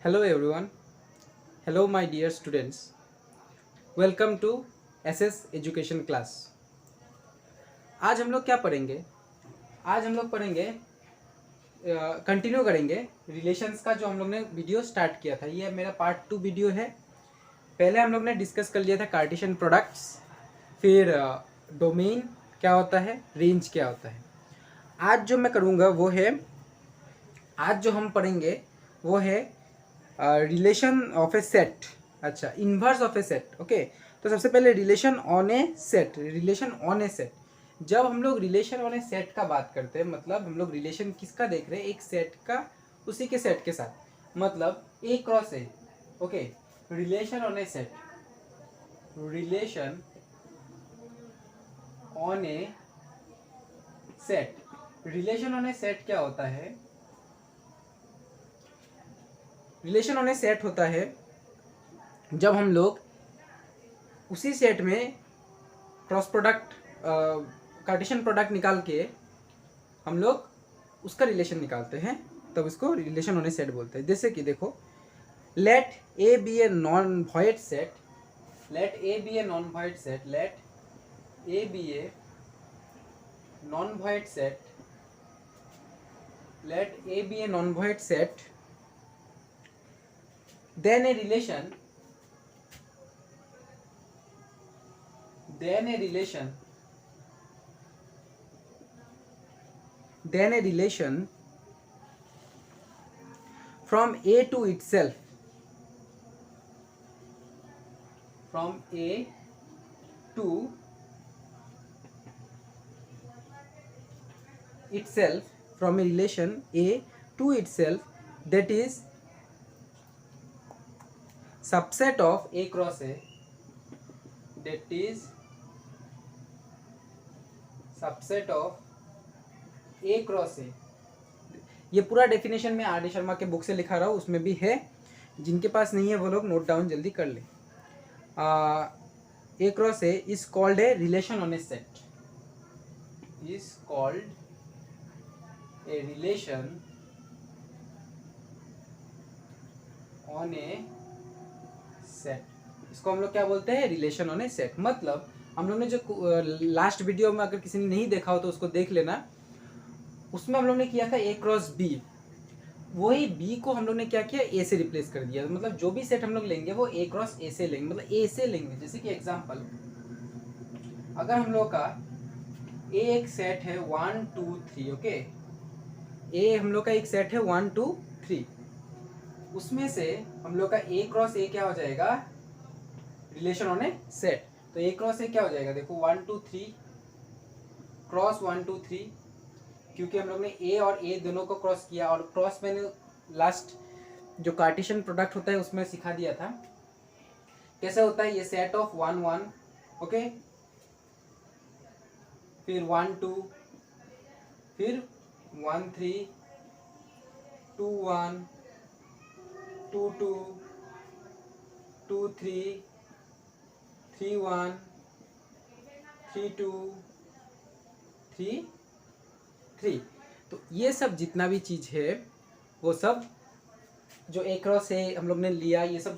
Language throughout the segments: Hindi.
Hello everyone. Hello my dear students. Welcome to SS education class. आज हम लोग क्या पढ़ेंगे? आज हम लोग पढ़ेंगे, कंटिन्यू करेंगे रिलेशंस का जो हम लोग ने वीडियो स्टार्ट किया था. ये मेरा पार्ट 2 वीडियो है. पहले हम लोग ने डिस्कस कर लिया था कार्टेशियन प्रोडक्ट्स, फिर डोमेन क्या होता है, रेंज क्या होता है. आज जो मैं करूँगा वो है, आज जो हम पढ़ेंगे वो है रिलेशन ऑफ ए सेट. अच्छा, inverse of A set. Okay, तो सबसे पहले relation on A set. Relation on A set, जब हम लोग रिलेशन ऑन ए सेट का बात करते हैं, मतलब हम लोग रिलेशन किसका देख रहे हैं, एक सेट का उसी के सेट के साथ, मतलब A cross A. Okay, relation on A set, relation on A set. Relation on A set क्या होता है? रिलेशन ऑन ए सेट होता है जब हम लोग उसी सेट में क्रॉस प्रोडक्ट, कार्टेशियन प्रोडक्ट निकाल के हम लोग उसका रिलेशन निकालते हैं, तब इसको रिलेशन ऑन ए सेट बोलते हैं. जैसे कि देखो, let A be a non void set, let A be a non void set, let A be a non void set, let A be a non void set, then a relation, then a relation, then a relation from A to itself, from A to itself, from a relation A to itself, that is subset of A cross A, that is subset of A cross A. ये पूरा डेफिनेशन मैं आर डी शर्मा के बुक से लिखा रहा हूँ, उसमें भी है. जिनके पास नहीं है वो लोग नोट डाउन जल्दी कर ले. A cross A is called a relation on a set, is called a relation on a set. इसको हम लोग क्या बोलते हैं? Relation on A set. मतलब हम लोग ने जो लास्ट वीडियो में, अगर किसी ने नहीं देखा हो तो उसको देख लेना, उसमें हम लोग ने किया था ए क्रॉस बी. वही बी को हम लोग ने क्या किया, ए से रिप्लेस कर दिया. मतलब जो भी सेट हम लोग लेंगे वो ए क्रॉस ए से लेंगे, मतलब ए से लेंगे. जैसे कि एग्जांपल, अगर हम लोग का ए एक सेट है 1 2 3. ओके, ए हम लोग का एक सेट है 1 2 3. उसमें से हम लोग का ए क्रॉस ए क्या हो जाएगा? Relation on A set. तो ए क्रॉस ए क्या हो जाएगा? देखो 1 2 3 क्रॉस 1 2 3, क्योंकि हम लोग ने ए और ए दोनों को क्रॉस किया. और क्रॉस मैंने लास्ट जो कार्टेशियन प्रोडक्ट होता है उसमें सिखा दिया था कैसे होता है. ये सेट ऑफ 1 1, ओके, फिर 1 2, फिर 1 3, 2 1, 2 2, 2 3, 3 1, 3 2, 3 3. तो ये सब जितना भी चीज़ है वो सब जो ए क्रॉस है हम लोग ने लिया, ये सब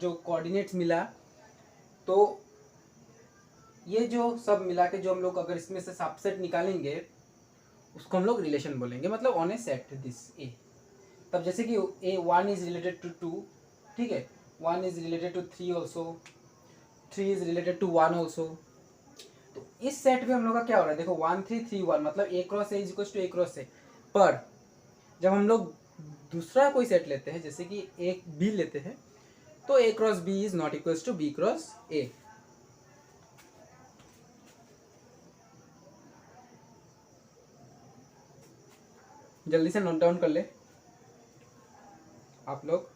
जो कोऑर्डिनेट्स मिला, तो ये जो सब मिला के जो हम लोग अगर इसमें से सबसेट निकालेंगे उसको हम लोग रिलेशन बोलेंगे. मतलब ऑन ए सेट दिस ए. तब जैसे कि ए 1 इज रिलेटेड टू 2, ठीक है, 1 is related to 3 also, 3 is related to 1 also. तो इस सेट में हम लोग का क्या हो रहा है? देखो 1 3 3 1, मतलब A cross A is equal to A cross A. पर जब हम लोग दूसरा कोई सेट लेते हैं, जैसे कि एक बी लेते हैं, तो A cross B is not equal to B cross A. जल्दी से नोट डाउन कर ले आप लोग.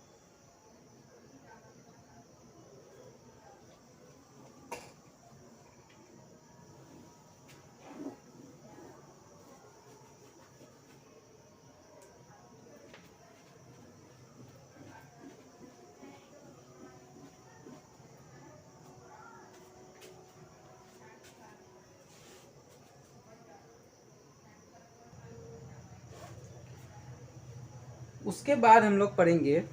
उसके बाद हम लोग पढ़ेंगे,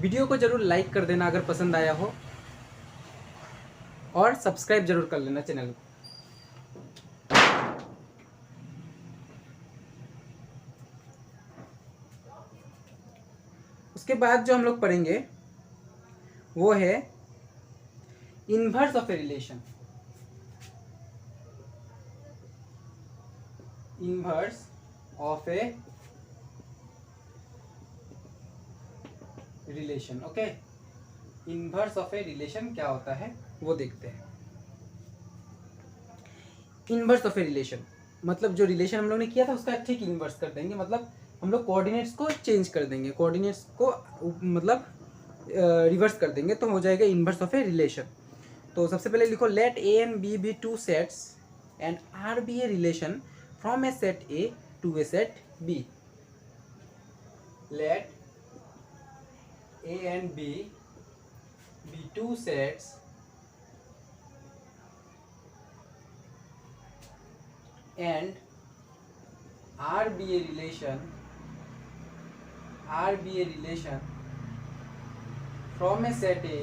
वीडियो को जरूर लाइक कर देना अगर पसंद आया हो, और सब्सक्राइब जरूर कर लेना चैनल को। उसके बाद जो हम लोग पढ़ेंगे वो है inverse of a relation. Inverse of a relation. Okay, inverse of a relation क्या होता है वो देखते हैं। इनवर्स ऑफ ए रिलेशन मतलब जो रिलेशन हम लोग ने किया था उसका ठीक इनवर्स कर देंगे, मतलब हम लोग कोऑर्डिनेट्स को चेंज कर देंगे, कोऑर्डिनेट्स को मतलब रिवर्स कर देंगे, तो हो जाएगा इनवर्स ऑफ ए रिलेशन। तो सबसे पहले लिखो, let A and B be two sets and R be a relation from a set A to a set B. लेट A and B be two sets and R be a relation from a set A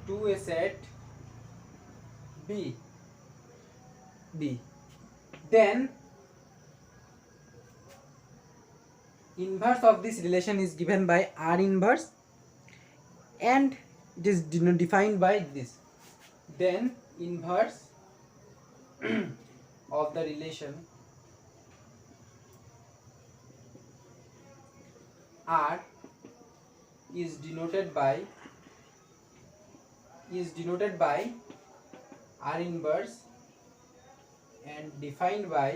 to a set B. Then inverse of this relation is given by R inverse and it is defined by this. Then inverse of the relation R is denoted by R inverse and defined by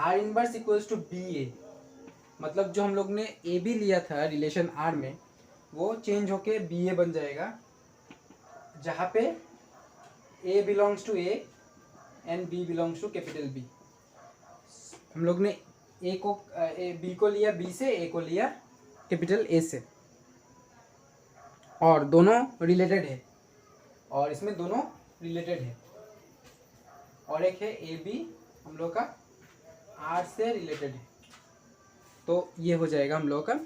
R inverse equals to B A. मतलब जो हम लोग ने ए बी लिया था रिलेशन आर में, वो चेंज होके बी ए बन जाएगा, जहाँ पे a belongs to A and b belongs to capital B. हम लोग ने ए को बी को लिया बी से, ए को लिया कैपिटल ए से, और दोनों रिलेटेड है, और इसमें दोनों रिलेटेड है, और एक है ए बी हम लोग का आर से रिलेटेड है। तो ये हो जाएगा हम लोगों का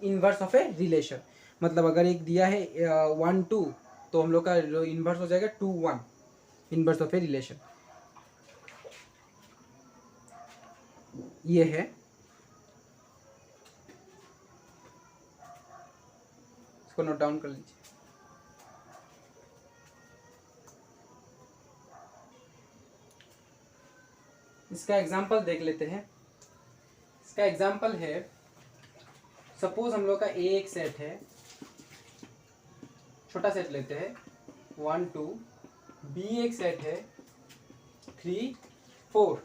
इनवर्स ऑफ ए रिलेशन। मतलब अगर एक दिया है 1 2, तो हम लोग का इनवर्स हो जाएगा 2 1, इनवर्स ऑफ ए रिलेशन। ये है, इसको नोट डाउन कर लीजिए। इसका एग्जाम्पल देख लेते हैं। इसका एग्जाम्पल है, सपोज हम लोग का ए एक सेट है, छोटा सेट लेते हैं 1 2, बी एक सेट है 3 4।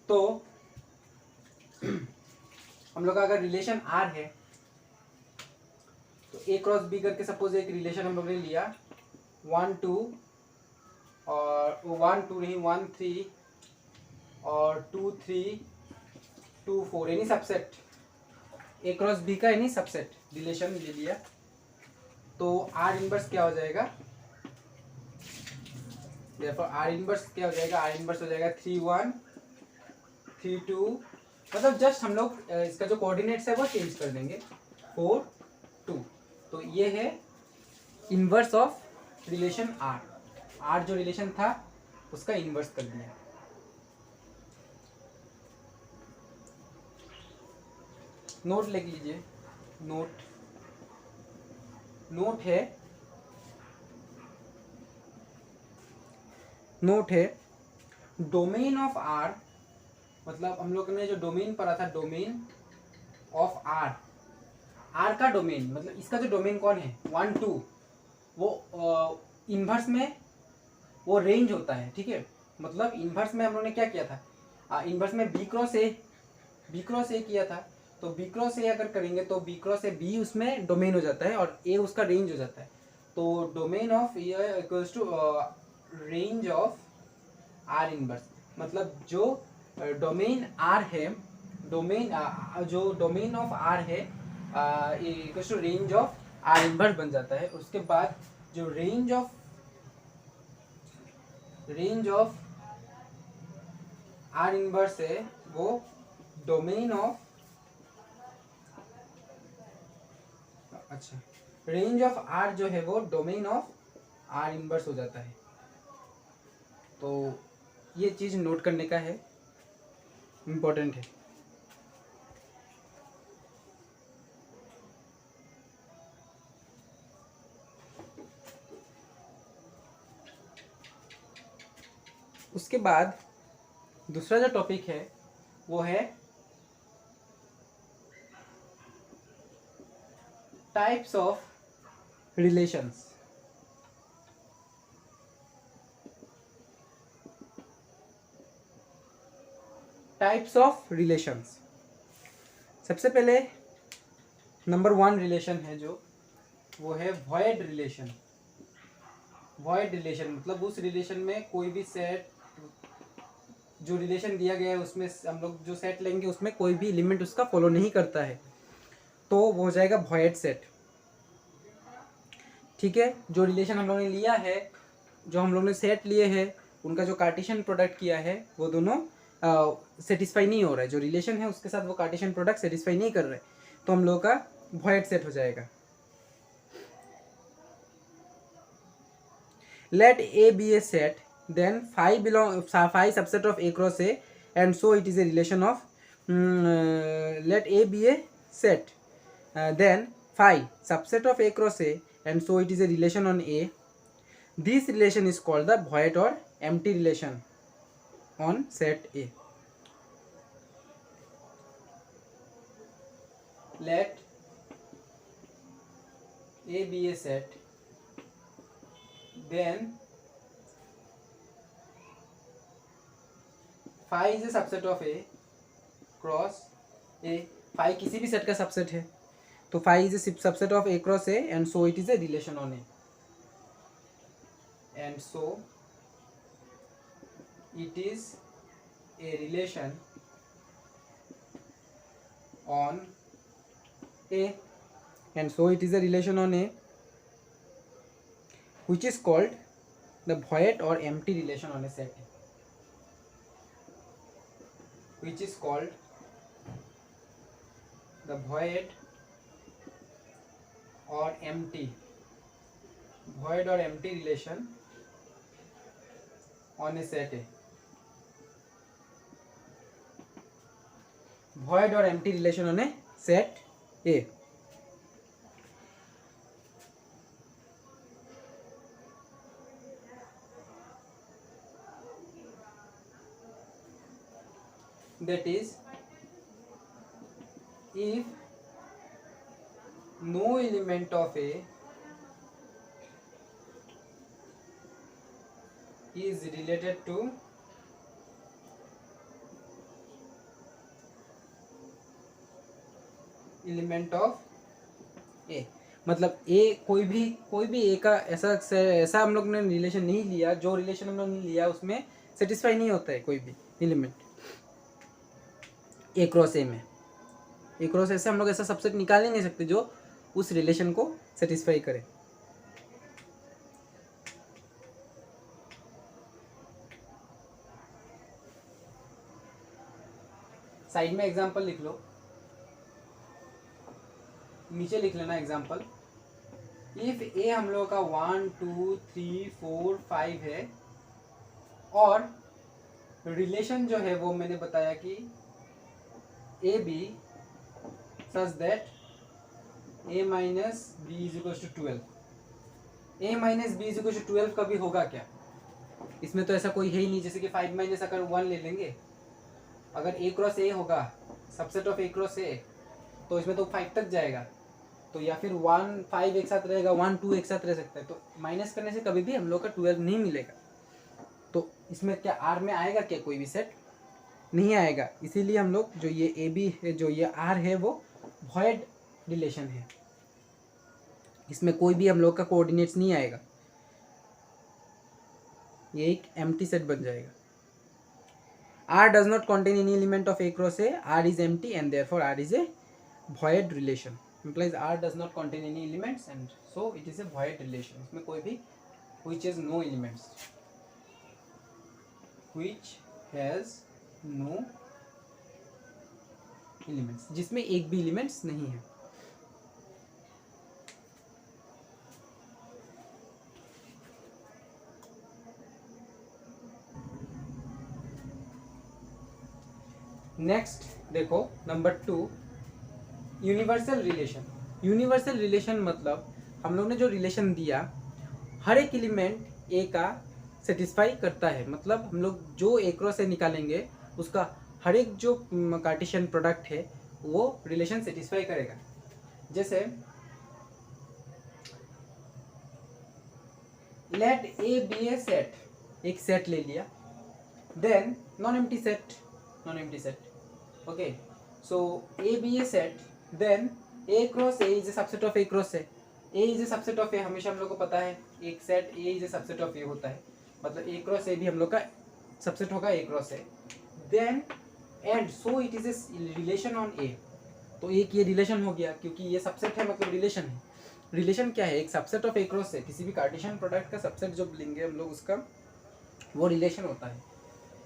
तो हम लोग का अगर रिलेशन आर है तो ए क्रॉस बी करके सपोज एक रिलेशन हम लोग ने लिया 1 2 और 1 2 नहीं 1 3 और 2 3 2 4, यानी सबसेट ए क्रॉस बी का यानी सबसेट रिलेशन ले लिया। तो आर इनवर्स क्या हो जाएगा, देखो आर इनवर्स क्या हो जाएगा, आर इनवर्स हो जाएगा 3 1 3 2, मतलब जस्ट हम लोग इसका जो कोऑर्डिनेट्स है वो चेंज कर देंगे 4 2। तो ये है inverse of relation R. R जो रिलेशन था उसका इनवर्स कर दिया। नोट लिख लीजिए, नोट है डोमेन ऑफ आर, मतलब हम लोग ने जो डोमेन पढ़ा था, डोमेन ऑफ आर, आर का डोमेन मतलब इसका जो डोमेन कौन है 1 2, वो इन्वर्स में वो रेंज होता है, ठीक है। मतलब इन्वर्स में हम लोग ने क्या किया था, इन्वर्स में बी क्रॉस ए किया था। तो बी क्रॉस ए अगर करेंगे तो बी क्रॉस ए बी उसमें डोमेन हो जाता है और ए उसका रेंज हो जाता है। तो domain of A equals to range of R inverse, मतलब जो डोमेन आर है, जो डोमेन ऑफ आर है equals to range of R inverse बन जाता है। उसके बाद जो range of range of R inverse है वो डोमेन ऑफ, अच्छा, रेंज ऑफ आर जो है वो डोमेन ऑफ आर इनवर्स हो जाता है। तो ये चीज नोट करने का है, इम्पोर्टेंट है। उसके बाद दूसरा जो टॉपिक है वो है types of relations. Types of relations, सबसे पहले नंबर 1 रिलेशन है जो वो है वॉइड रिलेशन। वॉइड रिलेशन मतलब उस रिलेशन में कोई भी सेट, जो रिलेशन दिया गया है उसमें हम लोग जो सेट लेंगे उसमें कोई भी एलिमेंट उसका फॉलो नहीं करता है, तो वो हो जाएगा वॉइड सेट। ठीक है, जो रिलेशन हम लोगों ने लिया है, जो हम लोग ने सेट लिए हैं, उनका जो कार्टेशियन प्रोडक्ट किया है वो दोनों सेटिस्फाई नहीं हो रहा है। जो रिलेशन है उसके साथ वो कार्टेशियन प्रोडक्ट सेटिस्फाई नहीं कर रहे, तो हम लोगों का वॉइड सेट हो जाएगा। Let A be a set, then phi subset of A cross A, and so it is a relation of let A be a set, then phi subset of A cross A, and so it is a relation on A. This relation is called the void or empty relation on set A. Let A be a set, then phi is a subset of A cross A. phi किसी भी सेट का सबसेट है, तो phi is a subset of A cross A, and so it is a relation on A, and so it is a relation on A, and so it is a relation on A, which is called the void or empty relation on a set A, which is called the void or empty relation on a set A. Void or empty relation on a set A. That is, if no element of A is related to element of A, मतलब A कोई भी A का ऐसा हम लोग ने रिलेशन नहीं लिया, जो रिलेशन हम लोग ने लिया उसमें सेटिस्फाई नहीं होता है कोई भी एलिमेंट A क्रॉस A में। A क्रॉस A से हम लोग ऐसा सबसेट निकाल ही नहीं सकते जो उस रिलेशन को सेटिस्फाई करे। साइड में एग्जांपल लिख लो, नीचे लिख लेना एग्जांपल। इफ ए हम लोग का 1 2 3 4 5 है, और रिलेशन जो है वो मैंने बताया कि A B such that a minus B is equal to 12। a minus B is equal to 12 कभी होगा क्या? इसमें तो ऐसा कोई है ही नहीं। जैसे कि 5 माइनस अगर 1 ले लेंगे, अगर a क्रॉस a होगा, subset of a cross a, तो इसमें तो 5 तक जाएगा। तो या फिर 1 5 एक साथ रहेगा, 1 2 एक साथ रह सकता है। तो माइनस करने से कभी भी हम लोग का 12 नहीं मिलेगा। तो इसमें क्या आर में आएगा क्या? कोई भी सेट नहीं आएगा। इसीलिए हम लोग जो ये ए बी है, जो ये आर है, वो वॉइड रिलेशन है। इसमें कोई भी हम लोग का कोऑर्डिनेट्स नहीं आएगा, ये एक एम्प्टी सेट बन जाएगा। R does not contain any element of A cross A. R is empty and therefore R is a void relation. Implies R does not contain any elements and so it is a void relation. इसमें कोई भी which has no elements. which has no elements, जिसमें एक भी एलिमेंट्स नहीं है। नेक्स्ट देखो number 2, universal relation. Universal relation मतलब हम लोग ने जो रिलेशन दिया हर एक एलिमेंट ए का सेटिस्फाई करता है, मतलब हम लोग जो ए क्रॉस ए निकालेंगे उसका हर एक जो कार्टेशियन प्रोडक्ट है वो रिलेशन सेटिस्फाई करेगा। जैसे let A be a set, एक सेट ले लिया, then non empty set, okay, so A be a set, then A cross A is a subset of A cross A, A is a subset of A, हमेशा हम लोग को पता है एक set A is a subset of A होता है, मतलब ए क्रॉस ए भी हम लोग का सबसेट होगा A cross A, then and so it is a relation on A. तो एक ये रिलेशन हो गया क्योंकि ये सबसेट है, मतलब रिलेशन है। रिलेशन क्या है? एक सबसेट ऑफ ए क्रॉस ए, किसी भी कार्टेशियन प्रोडक्ट का सबसेट जो लेंगे हम लोग उसका वो रिलेशन होता है।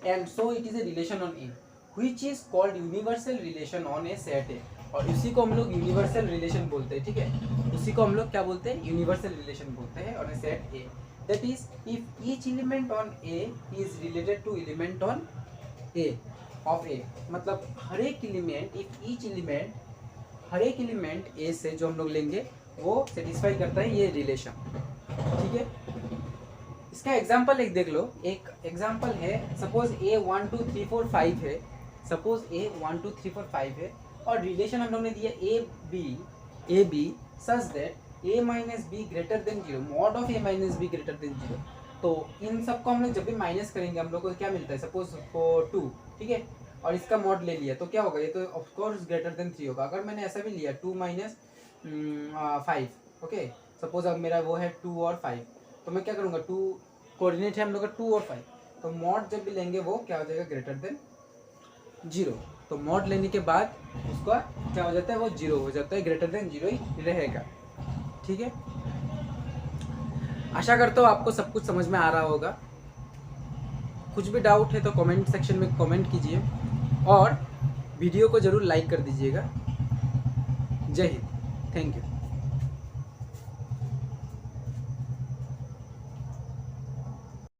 And so it is a relation on A which is called universal relation on A set ए, और उसी को हम लोग यूनिवर्सल रिलेशन बोलते हैं, ठीक है, उसी को हम लोग क्या बोलते हैं? यूनिवर्सल रिलेशन बोलते हैं on A set A. That is if each element on A is related to element on A of A, मतलब हर एक एलिमेंट, इफ ईच एलिमेंट, हर एक एलिमेंट ए से जो हम लोग लेंगे वो सेटिस्फाई करता है ये रिलेशन, ठीक है। इसका एग्जांपल एक देख लो, एक एग्जांपल है, सपोज ए 1 2 3 4 5 है, सपोज ए 1 2 3 4 5 है और रिलेशन हम लोग ने दिया A B such that A minus B greater than 0, mod of A minus B greater than 0। तो इन सबको हम लोग जब भी माइनस करेंगे हम लोग को क्या मिलता है? सपोज 2, ठीक है, और इसका मॉड ले लिया तो क्या होगा? ये तो ऑफ कोर्स ग्रेटर देन 3 होगा। अगर मैंने ऐसा भी लिया 2 माइनस 5, ओके, सपोज अब मेरा वो है 2 और 5, तो मैं क्या करूँगा? 2 कोऑर्डिनेट है हम लोग का 2 और 5, तो मॉड जब भी लेंगे वो क्या हो जाएगा? Greater than 0। तो मॉड लेने के बाद उसका क्या हो जाता है? वो 0 हो जाता है, ग्रेटर देन 0 ही रहेगा, ठीक है। आशा करता हूँ आपको सब कुछ समझ में आ रहा होगा। कुछ भी डाउट है तो कमेंट सेक्शन में कमेंट कीजिए और वीडियो को ज़रूर लाइक कर दीजिएगा। जय हिंद, थैंक यू।